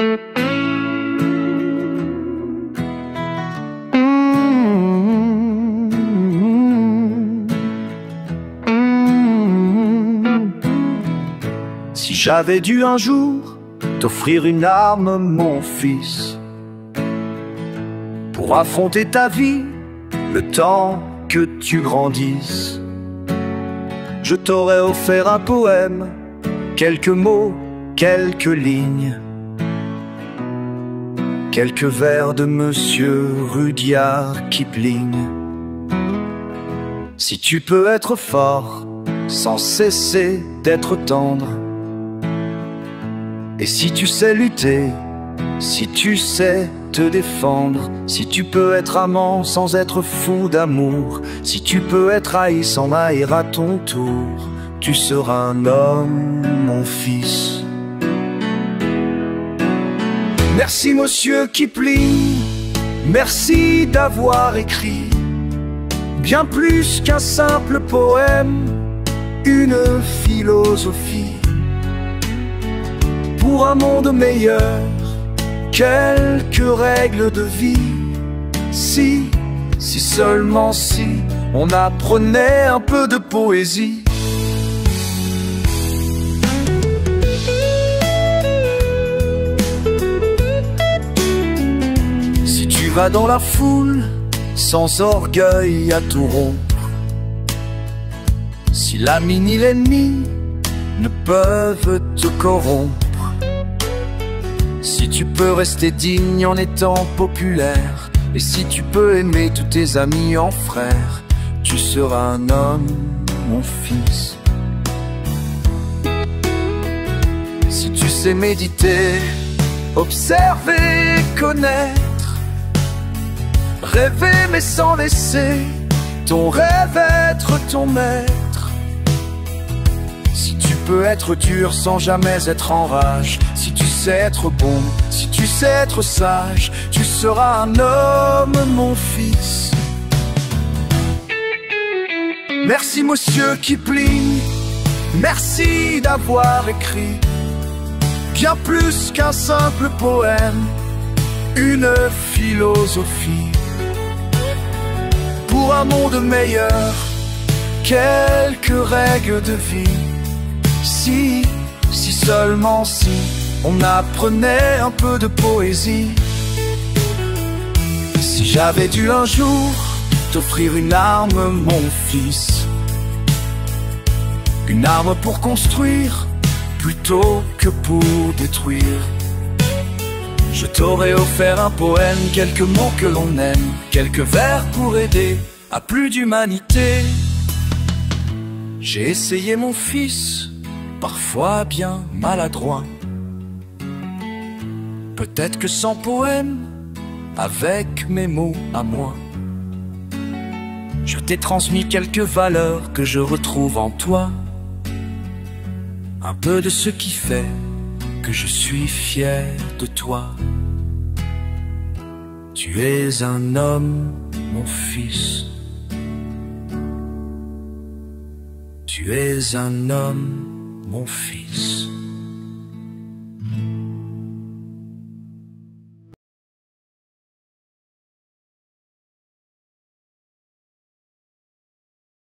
Si j'avais dû un jour t'offrir une arme, mon fils, pour affronter ta vie, le temps que tu grandisses, je t'aurais offert un poème, quelques mots, quelques lignes, quelques vers de Monsieur Rudyard Kipling. Si tu peux être fort sans cesser d'être tendre, et si tu sais lutter, si tu sais te défendre, si tu peux être amant sans être fou d'amour, si tu peux être haï sans haïr à ton tour, tu seras un homme, mon fils. Merci Monsieur Kipling, merci d'avoir écrit bien plus qu'un simple poème, une philosophie pour un monde meilleur, quelques règles de vie. Si seulement si on apprenait un peu de poésie. Si tu vas dans la foule sans orgueil à tout rompre, si l'ami ni l'ennemi ne peuvent te corrompre, si tu peux rester digne en étant populaire, et si tu peux aimer tous tes amis en frères, tu seras un homme, mon fils. Si tu sais méditer, observer, connaître, rêver mais sans laisser ton rêve être ton maître, si tu peux être dur sans jamais être en rage, si tu sais être bon, si tu sais être sage, tu seras un homme, mon fils. Merci Monsieur Kipling, merci d'avoir écrit bien plus qu'un simple poème, une philosophie pour un monde meilleur, quelques règles de vie. Si seulement si on apprenait un peu de poésie. Si j'avais dû un jour t'offrir une arme, mon fils, une arme pour construire plutôt que pour détruire, je t'aurais offert un poème, quelques mots que l'on aime, quelques vers pour aider à plus d'humanité. J'ai essayé, mon fils, parfois bien maladroit, peut-être que sans poème, avec mes mots à moi, je t'ai transmis quelques valeurs que je retrouve en toi, un peu de ce qui fait que je suis fier de toi. Tu es un homme, mon fils. Tu es un homme, mon fils.